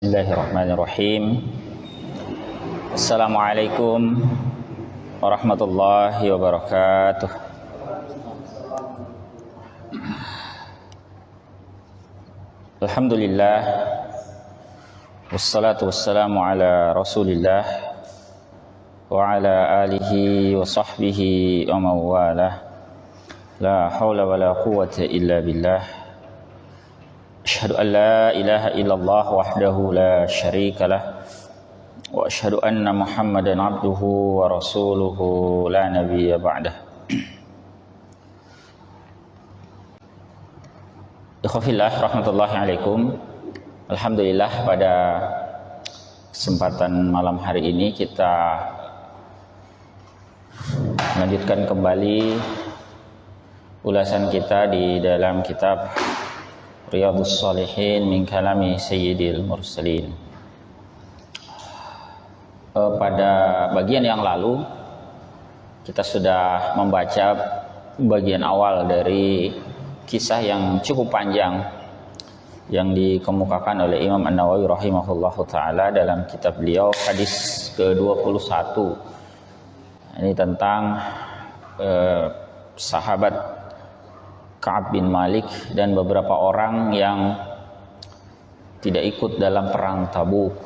Bismillahirrahmanirrahim. Assalamualaikum warahmatullahi wabarakatuh. Alhamdulillah, wassalatu wassalamu ala rasulillah wa ala alihi wa sahbihi wa mawalah. La hawla wa la quwwata illa billah. Asyhadu an la ilaha illallah wahdahu la syarika lah, wa asyhadu anna Muhammadan abduhu wa rasuluhu la nabiyya ba'dah. Ikhwafillah rahmatullahi alaikum. Alhamdulillah, pada kesempatan malam hari ini kita melanjutkan kembali ulasan kita di dalam kitab Riyadhus Shalihin min kalami Sayyidil Mursalin. Pada bagian yang lalu kita sudah membaca bagian awal dari kisah yang cukup panjang yang dikemukakan oleh Imam An-Nawawi rahimahullahu ta'ala dalam kitab beliau hadis ke-21. Ini tentang sahabat Ka'ab bin Malik dan beberapa orang yang tidak ikut dalam perang Tabuk.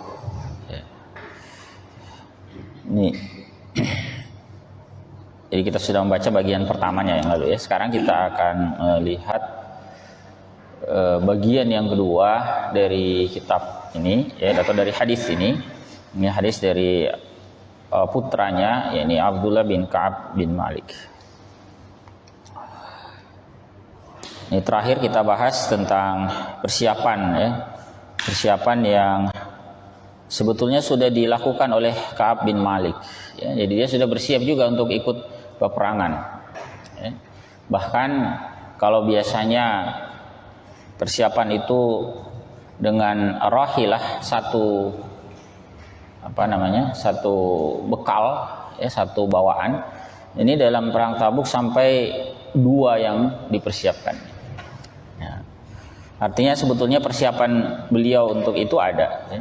Ini jadi kita sudah membaca bagian pertamanya yang lalu ya. Sekarang kita akan lihat bagian yang kedua dari kitab ini ya, atau dari hadis ini. Ini hadis dari putranya, yakni Abdullah bin Ka'ab bin Malik. Ini terakhir kita bahas tentang persiapan ya. Persiapan yang sebetulnya sudah dilakukan oleh Ka'ab bin Malik ya. Jadi dia sudah bersiap juga untuk ikut peperangan ya. Bahkan kalau biasanya persiapan itu dengan rahilah, satu satu bekal ya, satu bawaan. Ini dalam perang Tabuk sampai 2 yang dipersiapkan. Artinya sebetulnya persiapan beliau untuk itu ada ya.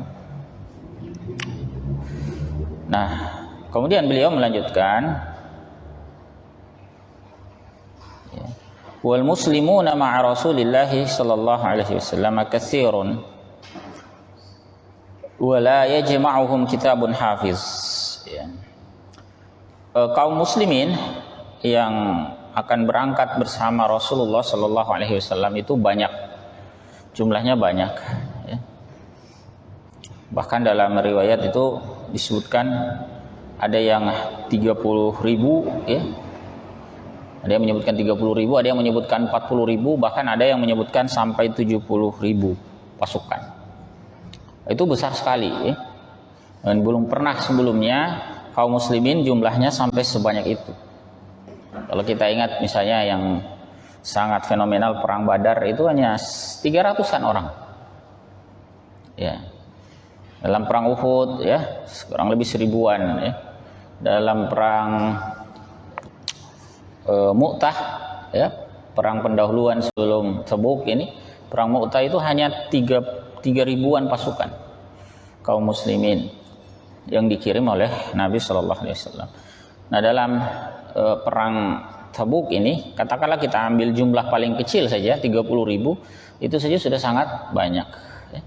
Nah, kemudian beliau melanjutkan ya, wal muslimuna ma'a Rasulillah sallallahu alaihi wasallam katsirun wa la yajma'uhum kitabun hafiz ya. Kaum muslimin yang akan berangkat bersama Rasulullah sallallahu alaihi wasallam itu banyak, jumlahnya banyak ya. Bahkan dalam riwayat itu disebutkan ada yang 30.000 ya. Ada yang menyebutkan 30.000, ada yang menyebutkan 40.000, bahkan ada yang menyebutkan sampai 70.000 pasukan. Itu besar sekali ya. Dan belum pernah sebelumnya kaum muslimin jumlahnya sampai sebanyak itu. Kalau kita ingat misalnya yang sangat fenomenal perang Badar itu hanya 300-an orang ya. Dalam perang Uhud ya kurang lebih 1000-an ya. Dalam perang Mu'tah ya, perang pendahuluan sebelum Tabuk ini, perang Mu'tah itu hanya 3.000-an pasukan kaum muslimin yang dikirim oleh Nabi sallallahu alaihi wasallam. Nah, dalam perang Tabuk ini, katakanlah kita ambil jumlah paling kecil saja 30.000, itu saja sudah sangat banyak ya.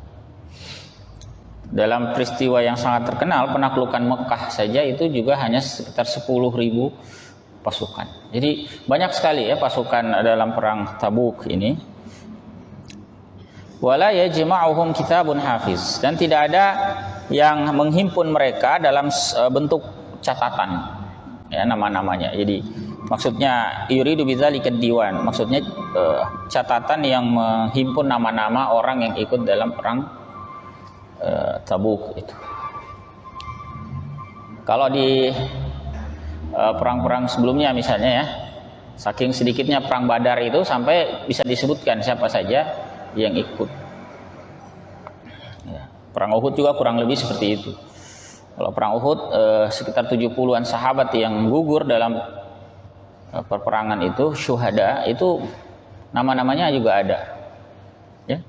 Dalam peristiwa yang sangat terkenal penaklukan Mekah saja itu juga hanya sekitar 10.000 pasukan. Jadi banyak sekali ya pasukan dalam perang Tabuk ini. Wala yajma'uhum kitabun hafiz, dan tidak ada yang menghimpun mereka dalam bentuk catatan ya, nama-namanya. Jadi maksudnya yuridu bidzalika diwan, maksudnya catatan yang menghimpun nama-nama orang yang ikut dalam perang Tabuk itu. Kalau di perang-perang sebelumnya misalnya ya, saking sedikitnya perang Badar itu sampai bisa disebutkan siapa saja yang ikut ya. Perang Uhud juga kurang lebih seperti itu. Kalau perang Uhud sekitar 70-an sahabat yang gugur dalam perperangan itu, syuhada itu nama-namanya juga ada ya,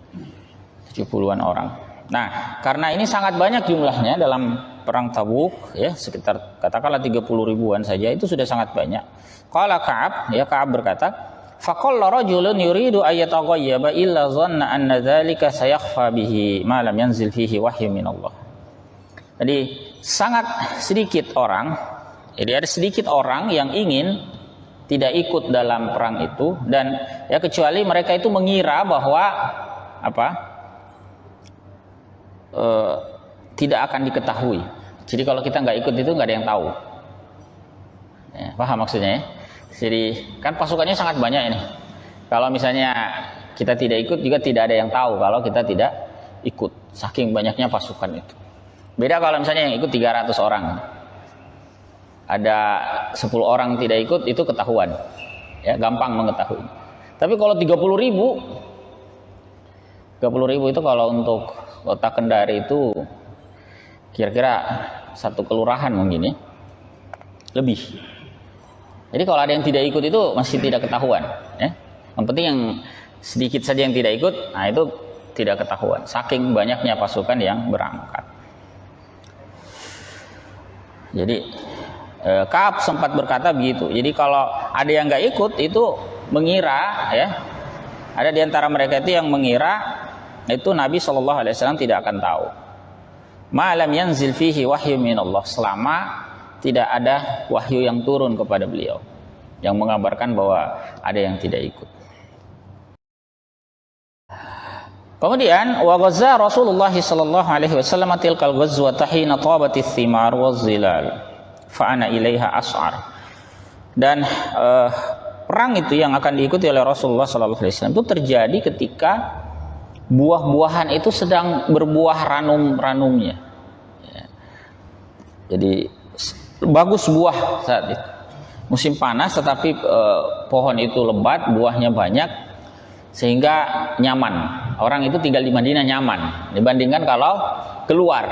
70-an orang. Nah, karena ini sangat banyak jumlahnya dalam perang Tabuk, ya, sekitar katakanlah 30 ribuan saja, itu sudah sangat banyak. Qala Ka'ab, ya, Ka'ab berkata, faqalla rajulun yuridu ayyataghayyaba illa dhanna anna dzalika sayakhfa bihi ma lam yanzil fihi wahyu min Allah. Jadi sangat sedikit orang, jadi ada sedikit orang yang ingin tidak ikut dalam perang itu, dan ya kecuali mereka itu mengira bahwa tidak akan diketahui. Jadi kalau kita nggak ikut itu nggak ada yang tahu. Ya, paham maksudnya ya? Jadi kan pasukannya sangat banyak ini. Kalau misalnya kita tidak ikut juga tidak ada yang tahu kalau kita tidak ikut. Saking banyaknya pasukan itu. Beda kalau misalnya yang ikut 300 orang. Ada 10 orang tidak ikut, itu ketahuan. Ya, gampang mengetahui. Tapi kalau 30 ribu itu kalau untuk kota Kendari itu kira-kira satu kelurahan mungkin ya. Lebih. Jadi kalau ada yang tidak ikut itu masih tidak ketahuan, ya. Yang penting yang sedikit saja yang tidak ikut, nah itu tidak ketahuan. Saking banyaknya pasukan yang berangkat. Jadi Ka'ab sempat berkata begitu. Jadi kalau ada yang nggak ikut itu mengira, ya, ada di antara mereka itu yang mengira itu Nabi SAW tidak akan tahu. Ma'lam yanzil fihi wahyu min Allah, selama tidak ada wahyu yang turun kepada beliau yang mengabarkan bahwa ada yang tidak ikut. Kemudian wa ghazza Rasulullah sallallahu alaihi wasallam tilkal ghazwata hina tabatis thimar waz zilal fa ana ilaiha as'ar. Dan perang itu yang akan diikuti oleh Rasulullah sallallahu alaihi wasallam itu terjadi ketika buah-buahan itu sedang berbuah ranum-ranumnya. Ya. Jadi bagus buah saat itu. Musim panas tetapi pohon itu lebat, buahnya banyak sehingga nyaman. Orang itu tinggal di Madinah nyaman dibandingkan kalau keluar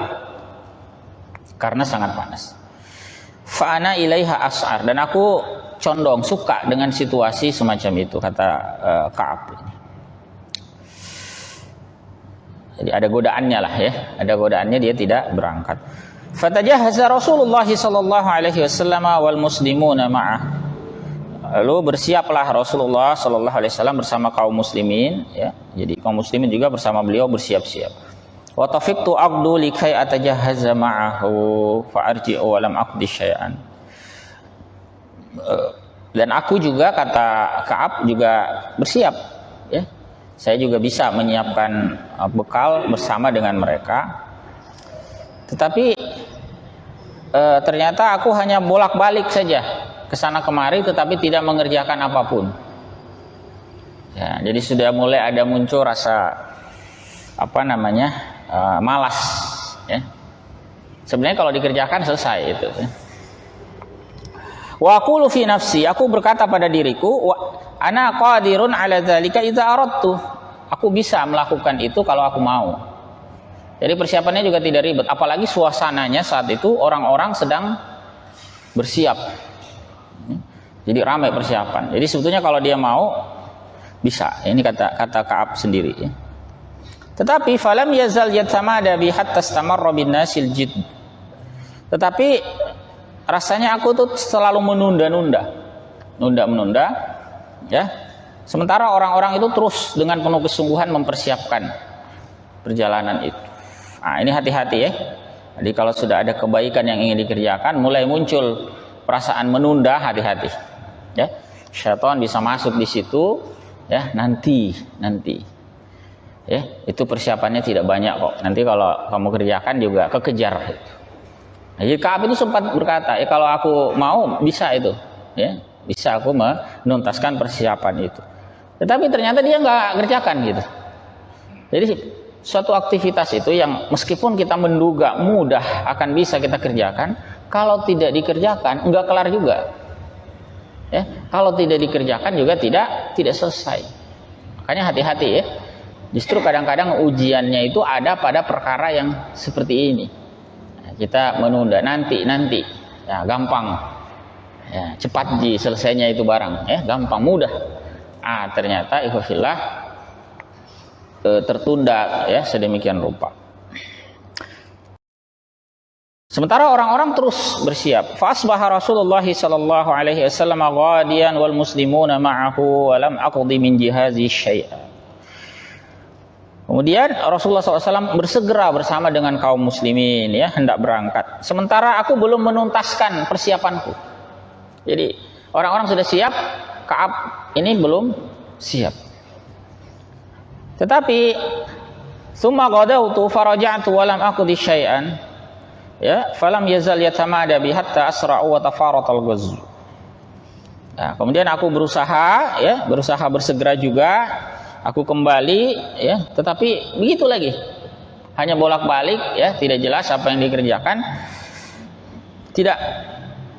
karena sangat panas. Fa'ana ilaiha as'ar, dan aku condong suka dengan situasi semacam itu, kata Ka'ab. Jadi ada godaannya lah ya, ada godaannya dia tidak berangkat. Fatajahhaza Rasulullah sallallahu alaihi wasallam wal muslimuna ma'ah. Lalu bersiaplah Rasulullah sallallahu alaihi wasallam bersama kaum muslimin, ya. Jadi kaum muslimin juga bersama beliau bersiap-siap. Wa tafiqtu aqdu likai atajahhaza ma'ahu fa arji'u wa lam aqdi syai'an. Dan aku juga, kata Ka'ab, juga bersiap, ya. Saya juga bisa menyiapkan bekal bersama dengan mereka. Tetapi ternyata aku hanya bolak-balik saja ke sana kemari, tetapi tidak mengerjakan apapun. Ya, jadi sudah mulai ada muncul rasa malas. Ya. Sebenarnya kalau dikerjakan selesai itu. Ya. Wa aqulu fi nafsi, aku berkata pada diriku, ana qadirun ala dzalika idza aradtu. Aku bisa melakukan itu kalau aku mau. Jadi persiapannya juga tidak ribet, apalagi suasananya saat itu orang-orang sedang bersiap. Jadi ramai persiapan. Jadi sebetulnya kalau dia mau bisa. Ini kata Ka'ab sendiri, ya. Tetapi falam yazal yatamada bi hatta istamarra bin nasil jidd. Tetapi rasanya aku tuh selalu menunda-nunda, ya. Sementara orang-orang itu terus dengan penuh kesungguhan mempersiapkan perjalanan itu. Nah, ini hati-hati ya. Jadi kalau sudah ada kebaikan yang ingin dikerjakan, mulai muncul perasaan menunda, hati-hati. Ya, syaitan bisa masuk di situ. Ya, nanti. Ya, itu persiapannya tidak banyak kok. Nanti kalau kamu kerjakan juga kekejar. Jadi Ka'ab itu sempat berkata, kalau aku mau bisa itu, ya, bisa aku menuntaskan persiapan itu. Tetapi ternyata dia nggak kerjakan gitu. Jadi suatu aktivitas itu yang meskipun kita menduga mudah akan bisa kita kerjakan, kalau tidak dikerjakan nggak kelar juga. Ya, kalau tidak dikerjakan juga tidak selesai. Makanya hati-hati ya. Justru kadang-kadang ujiannya itu ada pada perkara yang seperti ini. Nah, kita menunda nanti, ya gampang. Ya, cepat selesainya itu barang, ya gampang, mudah. Ternyata ikhwafillah tertunda ya sedemikian rupa. Sementara orang-orang terus bersiap. Fa asbaha Rasulullah sallallahu alaihi wasallam ghadiyan wal muslimuna ma'ahu wa lam aqdi min jihazi syai'a. Kemudian Rasulullah SAW bersegera bersama dengan kaum muslimin, ya, hendak berangkat. Sementara aku belum menuntaskan persiapanku. Jadi orang-orang sudah siap, Ka'ab ini belum siap. Tetapi summa ghadawtu faraja'tu wa lam aqdi syai'an, ya, falam yazal yatamada bi hatta asra'u wa tafaratal ghazw. Nah, kemudian aku berusaha bersegera juga. Aku kembali, ya, tetapi begitu lagi, hanya bolak-balik, ya, tidak jelas apa yang dikerjakan, tidak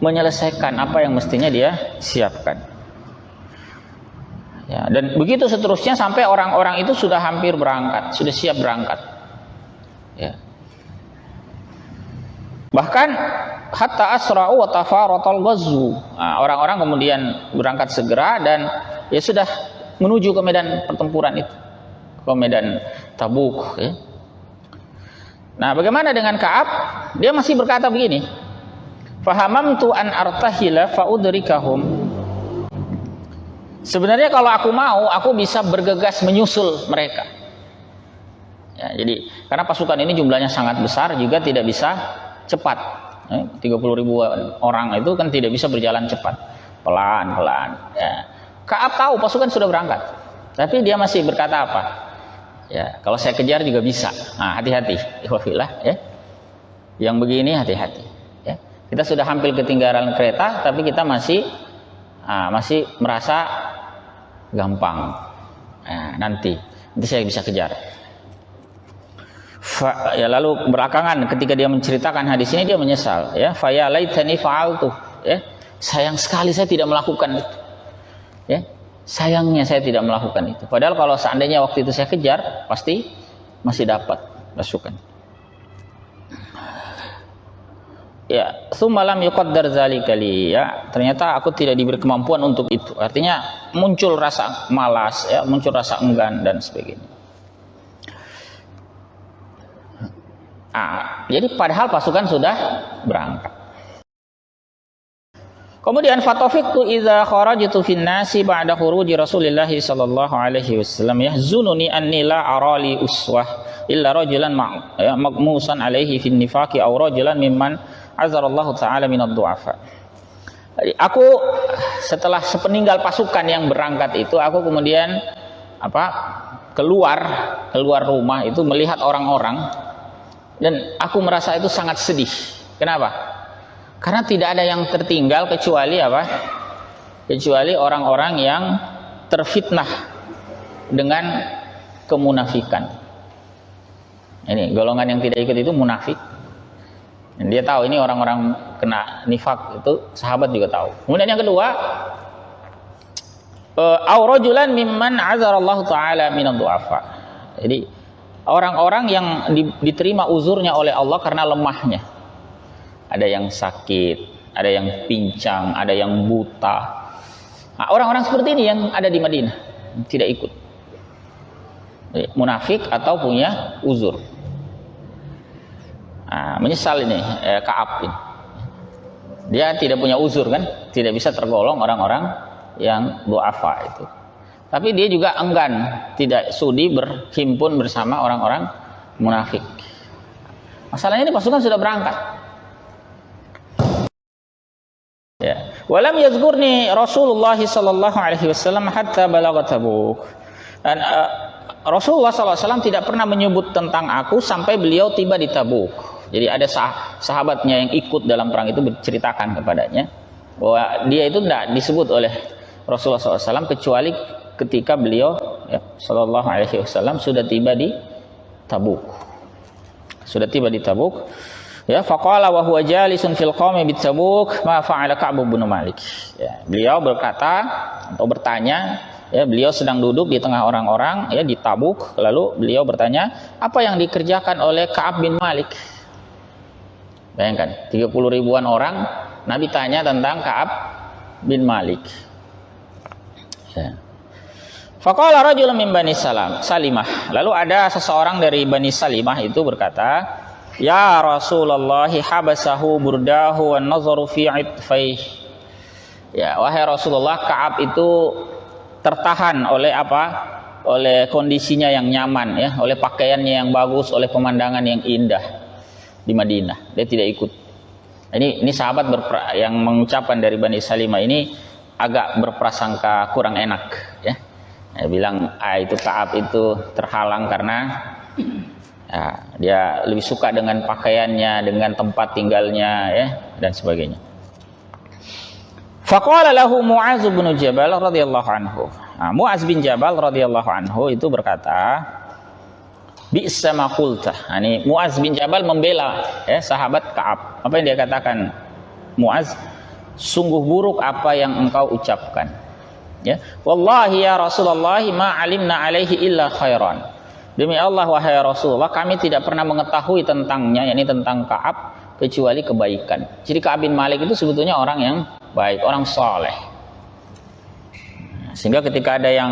menyelesaikan apa yang mestinya dia siapkan, ya, dan begitu seterusnya sampai orang-orang itu sudah hampir berangkat, sudah siap berangkat, ya. Bahkan hatta asra'u wa tafaratal ghazwu. Nah, orang-orang kemudian berangkat segera dan ya sudah menuju ke medan pertempuran itu, ke medan Tabuk, ya. Nah, bagaimana dengan Ka'ab? Dia masih berkata begini, fahamamtu an artahila faudrikahum. Sebenarnya kalau aku mau, aku bisa bergegas menyusul mereka, ya, jadi karena pasukan ini jumlahnya sangat besar, juga tidak bisa cepat, 30.000 orang itu kan tidak bisa berjalan cepat, pelan-pelan, ya. Ka'ab tahu pasukan sudah berangkat, tapi dia masih berkata apa? Ya, kalau saya kejar juga bisa. Nah, hati-hati, ikhwafillah, ya. Yang begini hati-hati, ya. Kita sudah hampir ketinggalan kereta, tapi kita masih merasa gampang. Nah, nanti saya bisa kejar. Ya, lalu belakangan ketika dia menceritakan hadis ini dia menyesal, ya. Fa ya laitani fa'altu, ya. Sayang sekali saya tidak melakukan itu. Ya, sayangnya saya tidak melakukan itu. Padahal kalau seandainya waktu itu saya kejar, pasti masih dapat pasukan. Ya, summalam yuqaddar dzalika li, ya. Ternyata aku tidak diberi kemampuan untuk itu. Artinya muncul rasa malas, ya, muncul rasa enggan dan sebagainya. Jadi padahal pasukan sudah berangkat. Kemudian fatafiqtu idza kharajtu fin nasi ba'da khuruji Rasulillah sallallahu alaihi wasallam yahzununi anni la arali uswah illa rajulan maqmusan alaihi fin nifaqi aw rajulan mimman azarallahu taala minad du'afa. Jadi aku setelah sepeninggal pasukan yang berangkat itu, aku kemudian keluar rumah itu melihat orang-orang, dan aku merasa itu sangat sedih. Kenapa? Karena tidak ada yang tertinggal kecuali apa? Kecuali orang-orang yang terfitnah dengan kemunafikan. Ini golongan yang tidak ikut itu munafik. Dan dia tahu ini orang-orang kena nifak, itu sahabat juga tahu. Kemudian yang kedua, aurajulan mimman azarallahu taala minad du'afa. Jadi orang-orang yang diterima uzurnya oleh Allah karena lemahnya. Ada yang sakit, ada yang pincang, ada yang buta. Nah, orang-orang seperti ini yang ada di Madinah tidak ikut. Munafik atau punya uzur. Nah, menyesal ini Ka'ab ini. Dia tidak punya uzur kan, tidak bisa tergolong orang-orang yang du'afa itu. Tapi dia juga enggan, tidak sudi berhimpun bersama orang-orang munafik. Masalahnya ini pasukan sudah berangkat. Ya. Walam yazkurni Rasulullah sallallahu alaihi wasallam hatta balagha Tabuk. Dan Rasulullah sallallahu alaihi wasallam tidak pernah menyebut tentang aku sampai beliau tiba di Tabuk. Jadi ada sahabatnya yang ikut dalam perang itu berceritakan kepadanya bahwa dia itu tidak disebut oleh Rasulullah SAW kecuali ketika beliau, ya, sallallahu alaihi wasallam sudah tiba di Tabuk. Sudah tiba di Tabuk. Ya, faqala wa huwa jalisun fil qaumi bit Tabuk ma fa'ala Ka'b bin Malik. Ya, beliau berkata atau bertanya, ya, beliau sedang duduk di tengah orang-orang, ya, di Tabuk, lalu beliau bertanya, apa yang dikerjakan oleh Ka'b bin Malik? Bayangkan, 30 ribuan orang, Nabi tanya tentang Ka'b bin Malik. Ya. Faqala rajulun min Bani Salimah. Lalu ada seseorang dari Bani Salimah itu berkata, ya Rasulullah habasahu burdahu wan nazaru fi itfai. Ya, wahai Rasulullah, Ka'ab itu tertahan oleh apa? Oleh kondisinya yang nyaman, ya, oleh pakaiannya yang bagus, oleh pemandangan yang indah di Madinah. Dia tidak ikut. Ini sahabat yang mengucapkan dari Bani Salimah ini agak berprasangka kurang enak, ya. Dia bilang itu Ka'ab itu terhalang karena ya, dia lebih suka dengan pakaiannya, dengan tempat tinggalnya, ya, dan sebagainya. Faqala lahu Mu'az bin Jabal radhiyallahu anhu. Nah, Mu'az bin Jabal radhiyallahu anhu itu berkata, bi'sa ma qulta. Nah, ini Mu'az bin Jabal membela, ya, sahabat Ka'ab. Apa yang dia katakan? Mu'az, sungguh buruk apa yang engkau ucapkan. Ya, wallahi ya Rasulullah ma alimna alaihi illa khairan. Demi Allah wahai Rasulullah, kami tidak pernah mengetahui tentangnya, yakni tentang Ka'ab, kecuali kebaikan. Jadi Ka'ab bin Malik itu sebetulnya orang yang baik, orang soleh. Sehingga ketika ada yang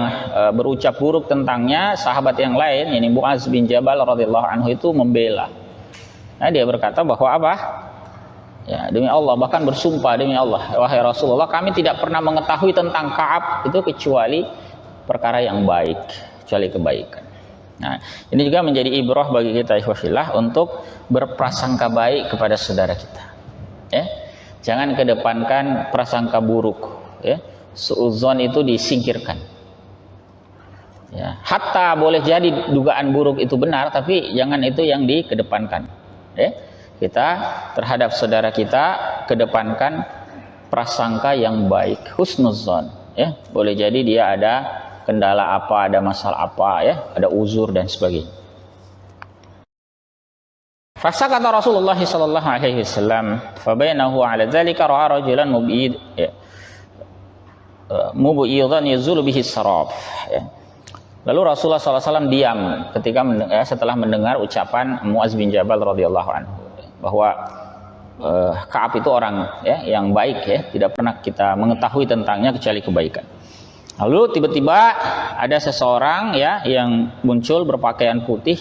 berucap buruk tentangnya, sahabat yang lain, yakni Mu'az bin Jabal radhiyallahu anhu itu membela. Nah, dia berkata bahwa apa? Ya, demi Allah, bahkan bersumpah demi Allah, wahai Rasulullah, kami tidak pernah mengetahui tentang Ka'ab itu kecuali perkara yang baik, kecuali kebaikan. Nah, ini juga menjadi ibrah bagi kita ikhwafillah untuk berprasangka baik kepada saudara kita. Ya, jangan kedepankan prasangka buruk. Ya, suudzon itu disingkirkan. Ya, hatta boleh jadi dugaan buruk itu benar, tapi jangan itu yang dikedepankan. Ya, kita terhadap saudara kita kedepankan prasangka yang baik, husnudzon. Ya, boleh jadi dia ada kendala apa, ada masalah apa, ya, ada uzur dan sebagainya. Fasa kata Rasulullah sallallahu alaihi wasallam, fa bainahu ala dzalika ra'a rajulan mubyidan yazulu bihi sarab. Ya. Lalu Rasulullah sallallahu alaihi wasallam diam ketika setelah mendengar ucapan Mu'az bin Jabal radhiyallahu anhu bahwa Ka'ab itu orang, ya, yang baik, ya, tidak pernah kita mengetahui tentangnya kecuali kebaikan. Lalu tiba-tiba ada seseorang, ya, yang muncul berpakaian putih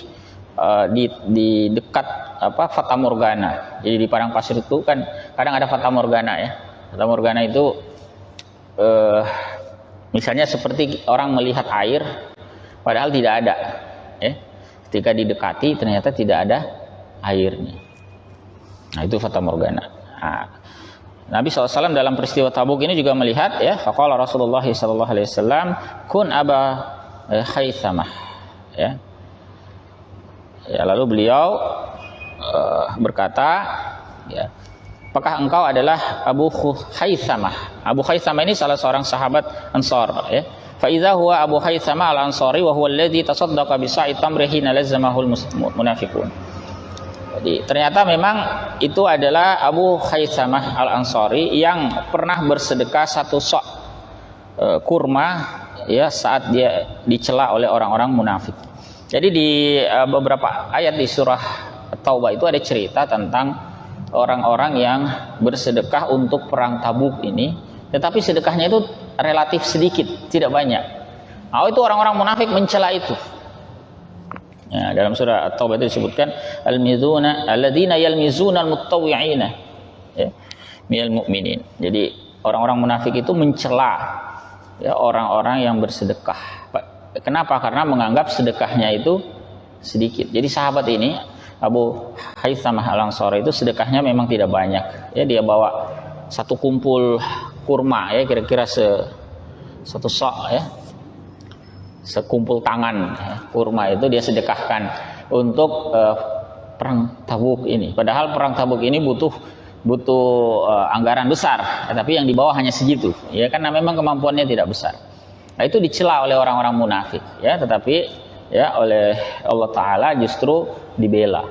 di dekat Fata Morgana. Jadi di padang pasir itu kan kadang ada Fata Morgana, ya. Fata Morgana itu misalnya seperti orang melihat air padahal tidak ada, ya. Ketika didekati ternyata tidak ada airnya. Nah, itu Fata Morgana. Nah, Nabi SAW dalam peristiwa Tabuk ini juga melihat, ya, faqala Rasulullah SAW, kun Aba Khaythamah, ya. Ya, lalu beliau berkata, ya, apakah engkau adalah Abu Khaythamah? Abu Khaythamah ini salah seorang sahabat Ansar, ya. Fa idza huwa Abu Khaythamah al-Ansari wa huwa alladhi tasaddaqa bi sa'i tamri hina lazzamahu al-munafiqun. Jadi ternyata memang itu adalah Abu Khaythamah al-Ansari yang pernah bersedekah satu sok kurma, ya, saat dia dicela oleh orang-orang munafik. Jadi di beberapa ayat di surah Taubah itu ada cerita tentang orang-orang yang bersedekah untuk perang Tabuk ini, tetapi sedekahnya itu relatif sedikit, tidak banyak. Nah, itu orang-orang munafik mencela itu. Ya, dalam surah At-Taubah itu disebutkan al-mizuna alladzina yalmizuna al-muttawwi'ina, ya, minal mu'minin. Jadi orang-orang munafik itu mencela, ya, orang-orang yang bersedekah. Kenapa? Karena menganggap sedekahnya itu sedikit. Jadi sahabat ini Abu Khaythamah al-Ansari itu sedekahnya memang tidak banyak. Ya, dia bawa satu kumpul kurma, ya, kira-kira satu sok, ya, sekumpul tangan, ya, kurma itu dia sedekahkan untuk perang Tabuk ini. Padahal perang Tabuk ini butuh anggaran besar, tapi yang dibawa hanya segitu, ya, karena memang kemampuannya tidak besar. Nah, itu dicela oleh orang-orang munafik, ya, tetapi, ya, oleh Allah Ta'ala justru dibela,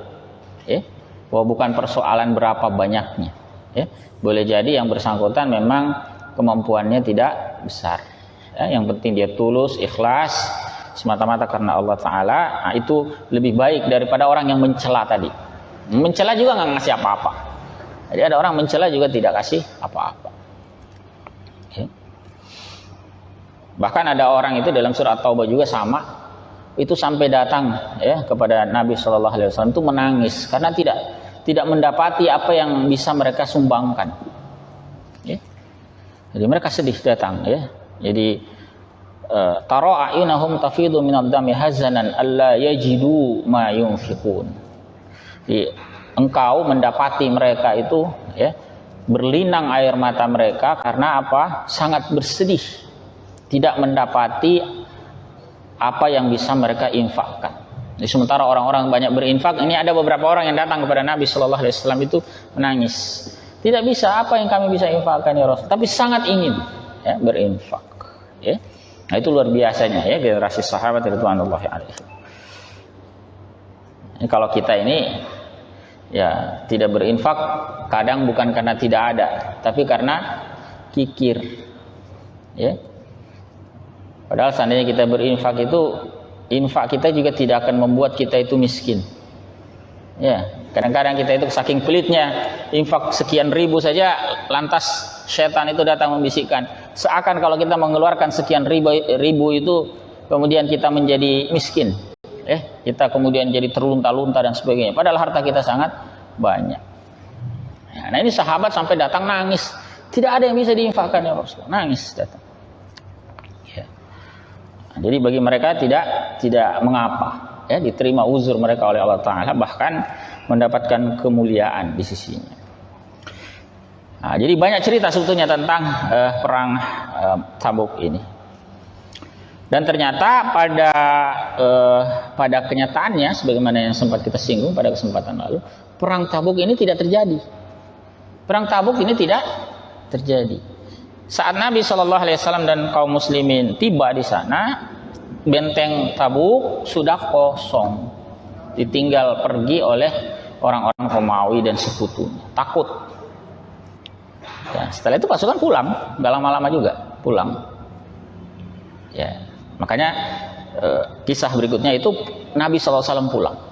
ya, bahwa bukan persoalan berapa banyaknya, ya. Boleh jadi yang bersangkutan memang kemampuannya tidak besar, ya, yang penting dia tulus, ikhlas, semata-mata karena Allah Ta'ala. Nah, itu lebih baik daripada orang yang mencela tadi. Mencela juga nggak ngasih apa-apa. Jadi ada orang mencela juga tidak kasih apa-apa, ya. Bahkan ada orang itu dalam surah Taubah juga sama, itu sampai datang ya kepada Nabi Shallallahu Alaihi Wasallam itu menangis karena tidak mendapati apa yang bisa mereka sumbangkan. Ya. Jadi mereka sedih datang ya. Jadi tara a'yunahum tafidu minad dami hazanan alla yajidu ma yunfiqun. Jadi engkau mendapati mereka itu ya berlinang air mata mereka karena apa? Sangat bersedih, tidak mendapati apa yang bisa mereka infakkan. Jadi sementara orang-orang banyak berinfak, ini ada beberapa orang yang datang kepada Nabi Shallallahu Alaihi Wasallam itu menangis. Tidak bisa, apa yang kami bisa infakkan ya Rasul? Tapi sangat ingin ya, berinfak. Ya. Nah itu luar biasanya ya generasi sahabat radhiyallahu anhum. Kalau kita ini ya tidak berinfak kadang bukan karena tidak ada, tapi karena kikir. Ya. Padahal seandainya kita berinfak itu, infak kita juga tidak akan membuat kita itu miskin. Ya, kadang-kadang kita itu saking pelitnya, infak sekian ribu saja, lantas setan itu datang membisikkan, seakan kalau kita mengeluarkan sekian ribu itu, kemudian kita menjadi miskin. Kita kemudian jadi terlunta-lunta dan sebagainya. Padahal harta kita sangat banyak. Nah ini sahabat sampai datang nangis, tidak ada yang bisa diinfakkan ya Rasulullah, nangis datang. Ya. Nah, jadi bagi mereka tidak mengapa. Ya, diterima uzur mereka oleh Allah Ta'ala, bahkan mendapatkan kemuliaan di sisinya. Nah, jadi banyak cerita sebetulnya tentang perang Tabuk ini. Dan ternyata pada kenyataannya, sebagaimana yang sempat kita singgung pada kesempatan lalu, perang Tabuk ini tidak terjadi. Perang Tabuk ini tidak terjadi. Saat Nabi SAW dan kaum muslimin tiba di sana, benteng Tabuk sudah kosong, ditinggal pergi oleh orang-orang Romawi dan sekutunya. Takut. Ya, setelah itu pasukan pulang, gak lama-lama juga pulang. Ya, makanya kisah berikutnya itu Nabi SAW pulang.